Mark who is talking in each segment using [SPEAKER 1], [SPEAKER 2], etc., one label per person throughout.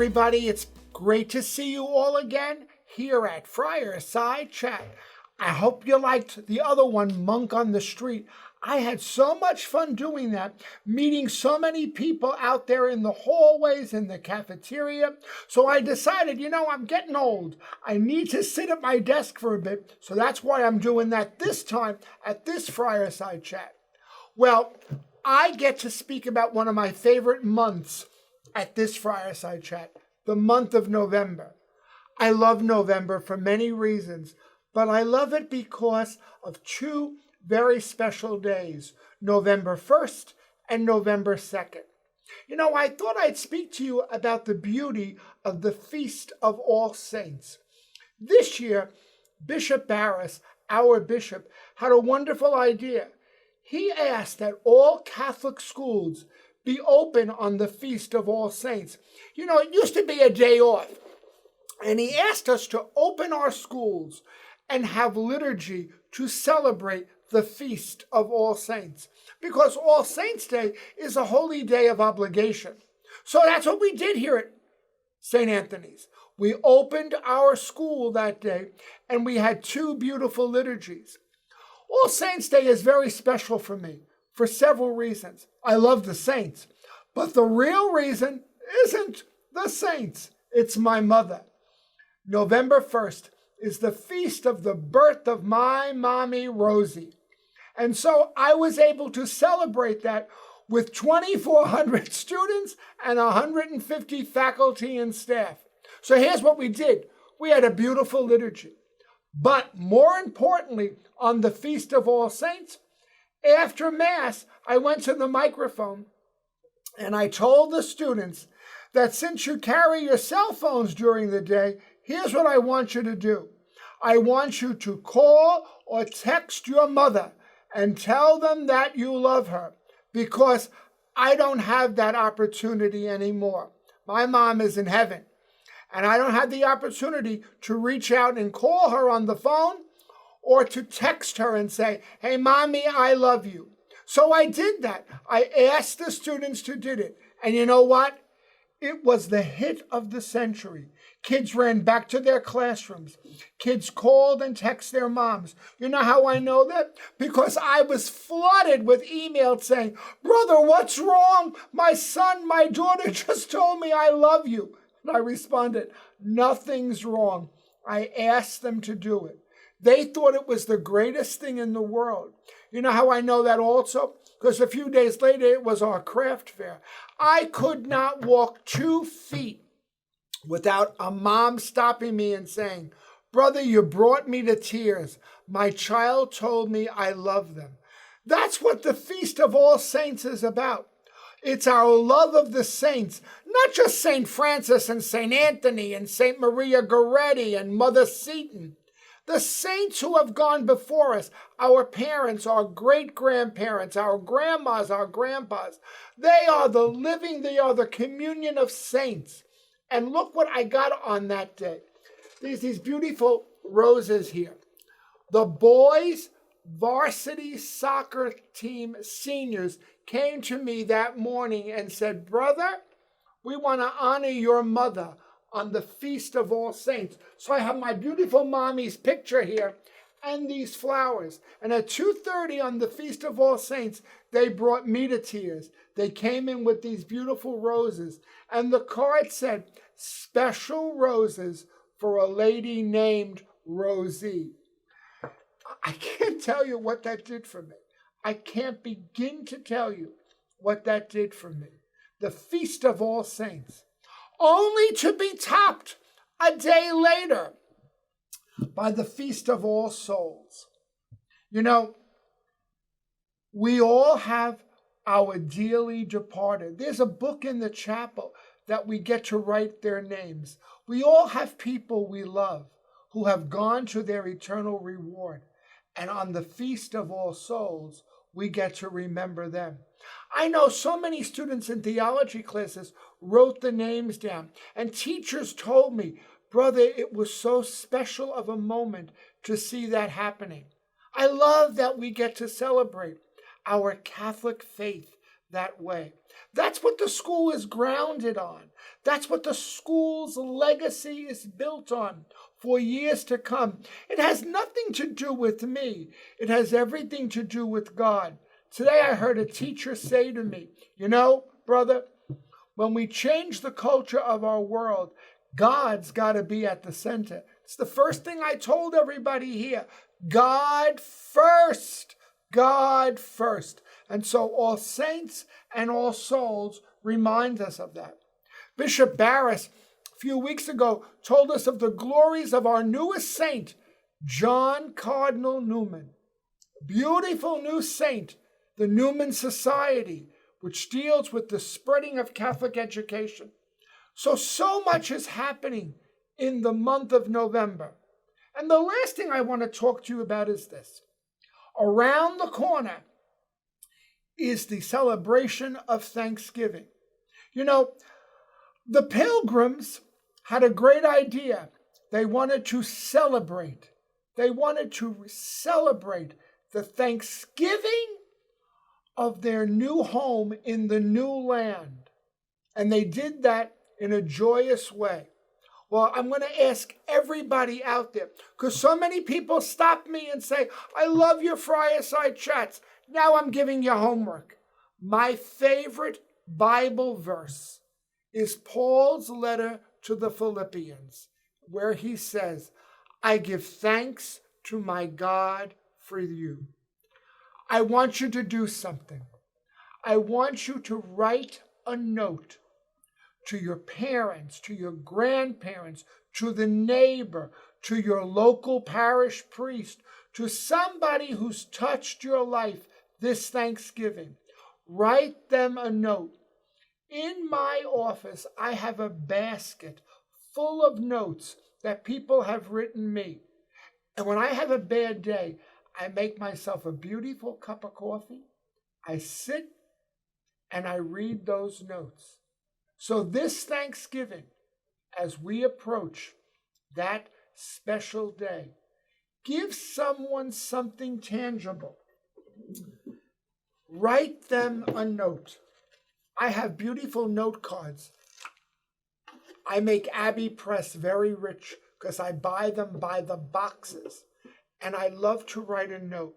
[SPEAKER 1] everybody. It's great to see you all again here at Fireside Chat. I hope you liked the other one, Monk on the Street. I had so much fun doing that, meeting so many people out there in the hallways, in the cafeteria. So I decided, I'm getting old. I need to sit at my desk for a bit. So that's why I'm doing that this time at this Fireside Chat. Well, I get to speak about one of my favorite months at this Fireside Chat, the month of November. I love November for many reasons, but I love it because of two very special days, November 1st and November 2nd. I thought I'd speak to you about the beauty of the Feast of All Saints. This year, Bishop Barris, our bishop, had a wonderful idea. He asked that all Catholic schools be open on the Feast of All Saints. It used to be a day off. And he asked us to open our schools and have liturgy to celebrate the Feast of All Saints. Because All Saints' Day is a holy day of obligation. So that's what we did here at St. Anthony's. We opened our school that day and we had two beautiful liturgies. All Saints' Day is very special for me for several reasons. I love the saints, but the real reason isn't the saints. It's my mother. November 1st is the feast of the birth of my mommy, Rosie. And so I was able to celebrate that with 2,400 students and 150 faculty and staff. So here's what we did. We had a beautiful liturgy. But more importantly, on the Feast of All Saints, after Mass, I went to the microphone and I told the students that since you carry your cell phones during the day, here's what I want you to do. I want you to call or text your mother and tell them that you love her, because I don't have that opportunity anymore. My mom is in heaven, and I don't have the opportunity to reach out and call her on the phone or to text her and say, hey, Mommy, I love you. So I did that. I asked the students to do it. And you know what? It was the hit of the century. Kids ran back to their classrooms. Kids called and texted their moms. You know how I know that? Because I was flooded with emails saying, brother, what's wrong? My son, my daughter just told me I love you. And I responded, nothing's wrong. I asked them to do it. They thought it was the greatest thing in the world. You know how I know that also? Because a few days later, it was our craft fair. I could not walk 2 feet without a mom stopping me and saying, brother, you brought me to tears. My child told me I love them. That's what the Feast of All Saints is about. It's our love of the saints, not just St. Francis and St. Anthony and St. Maria Goretti and Mother Seton. The saints who have gone before us, our parents, our great-grandparents, our grandmas, our grandpas, they are the communion of saints. And look what I got on that day. There's these beautiful roses here. The boys' varsity soccer team seniors came to me that morning and said, brother, we want to honor your mother on the Feast of All Saints. So I have my beautiful mommy's picture here and these flowers. And at 2:30 on the Feast of All Saints, they brought me to tears. They came in with these beautiful roses. And the card said, special roses for a lady named Rosie. I can't tell you what that did for me. I can't begin to tell you what that did for me. The Feast of All Saints. Only to be topped a day later by the Feast of All Souls. We all have our dearly departed. There's a book in the chapel that we get to write their names. We all have people we love who have gone to their eternal reward. And on the Feast of All Souls, we get to remember them. I know so many students in theology classes wrote the names down, and teachers told me, brother, it was so special of a moment to see that happening. I love that we get to celebrate our Catholic faith, that way. That's what the school is grounded on. That's what the school's legacy is built on for years to come. It has nothing to do with me. It has everything to do with God. Today I heard a teacher say to me, you know, brother, when we change the culture of our world, God's got to be at the center. It's the first thing I told everybody here. God first. God first. And so All Saints and All Souls remind us of that. Bishop Barris, a few weeks ago, told us of the glories of our newest saint, John Cardinal Newman. Beautiful new saint, the Newman Society, which deals with the spreading of Catholic education. So much is happening in the month of November. And the last thing I want to talk to you about is this. Around the corner is the celebration of Thanksgiving. You know, the Pilgrims had a great idea. They wanted to celebrate. They wanted to celebrate the Thanksgiving of their new home in the new land. And they did that in a joyous way. Well, I'm going to ask everybody out there, because so many people stop me and say, I love your Fireside Chats. Now I'm giving you homework. My favorite Bible verse is Paul's letter to the Philippians, where he says, I give thanks to my God for you. I want you to do something. I want you to write a note to your parents, to your grandparents, to the neighbor, to your local parish priest, to somebody who's touched your life this Thanksgiving. Write them a note. In my office, I have a basket full of notes that people have written me. And when I have a bad day, I make myself a beautiful cup of coffee. I sit and I read those notes. So this Thanksgiving, as we approach that special day, give someone something tangible. Write them a note. I have beautiful note cards. I make Abbey Press very rich because I buy them by the boxes. And I love to write a note.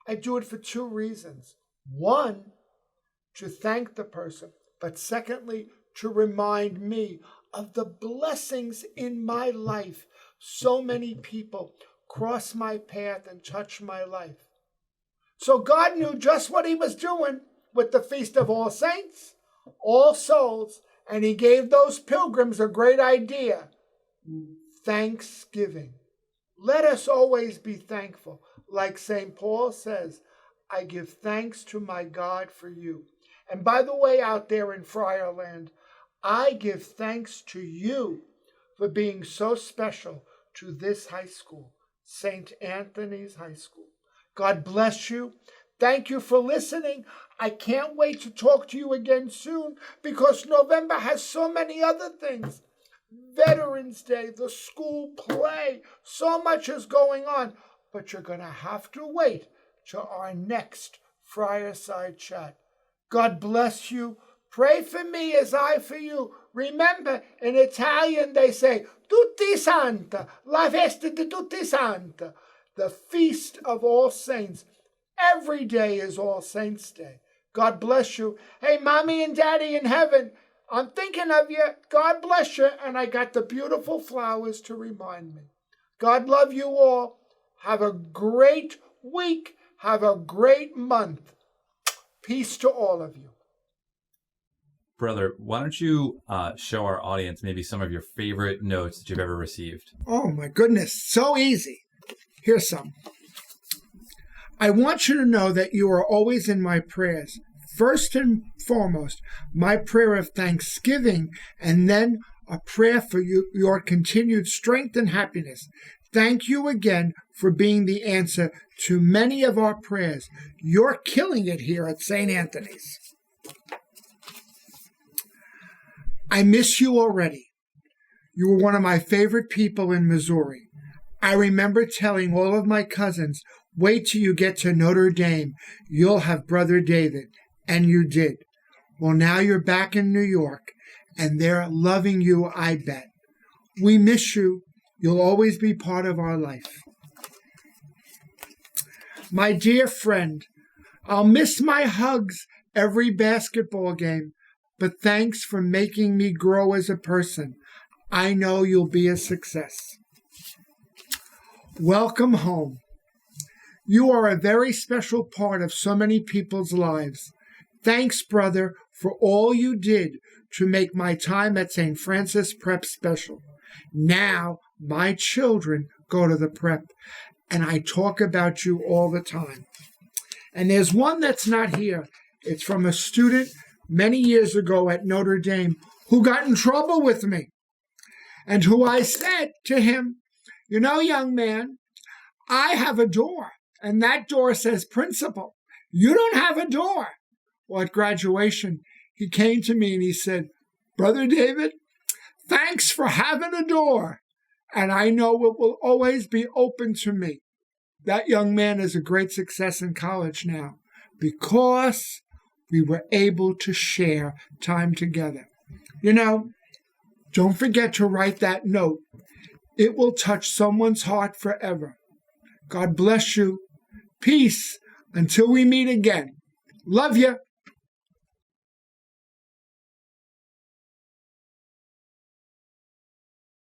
[SPEAKER 1] I do it for two reasons. One, to thank the person, but secondly, to remind me of the blessings in my life. So many people cross my path and touch my life. So God knew just what he was doing with the Feast of All Saints, All Souls, and he gave those pilgrims a great idea. Thanksgiving. Let us always be thankful. Like St. Paul says, I give thanks to my God for you. And by the way, out there in Friarland, I give thanks to you for being so special to this high school, St. Anthony's High School. God bless you. Thank you for listening. I can't wait to talk to you again soon because November has so many other things. Veterans Day, the school play, so much is going on. But you're going to have to wait till our next Fireside Chat. God bless you. Pray for me as I for you. Remember, in Italian they say, Tutti Santa, la festa di tutti Santa, the Feast of All Saints. Every day is All Saints Day. God bless you. Hey, Mommy and Daddy in heaven, I'm thinking of you. God bless you. And I got the beautiful flowers to remind me. God love you all. Have a great week. Have a great month. Peace to all of you.
[SPEAKER 2] Brother, why don't you show our audience maybe some of your favorite notes that you've ever received?
[SPEAKER 1] Oh, my goodness. So easy. Here's some. I want you to know that you are always in my prayers. First and foremost, my prayer of thanksgiving, and then a prayer for your continued strength and happiness. Thank you again for being the answer to many of our prayers. You're killing it here at St. Anthony's. I miss you already. You were one of my favorite people in Missouri. I remember telling all of my cousins, wait till you get to Notre Dame. You'll have Brother David. And you did. Well, now you're back in New York, and they're loving you, I bet. We miss you. You'll always be part of our life. My dear friend, I'll miss my hugs every basketball game, but thanks for making me grow as a person. I know you'll be a success. Welcome home. You are a very special part of so many people's lives. Thanks, brother, for all you did to make my time at St. Francis Prep special. Now, my children go to the prep, and I talk about you all the time. And there's one that's not here. It's from a student many years ago at Notre Dame who got in trouble with me, and who I said to him, you know, young man, I have a door, and that door says principal. You don't have a door. Well, at graduation, he came to me and he said, Brother David, thanks for having a door, and I know it will always be open to me. That young man is a great success in college now because we were able to share time together. You know, don't forget to write that note. It will touch someone's heart forever. God bless you. Peace until we meet again. Love you.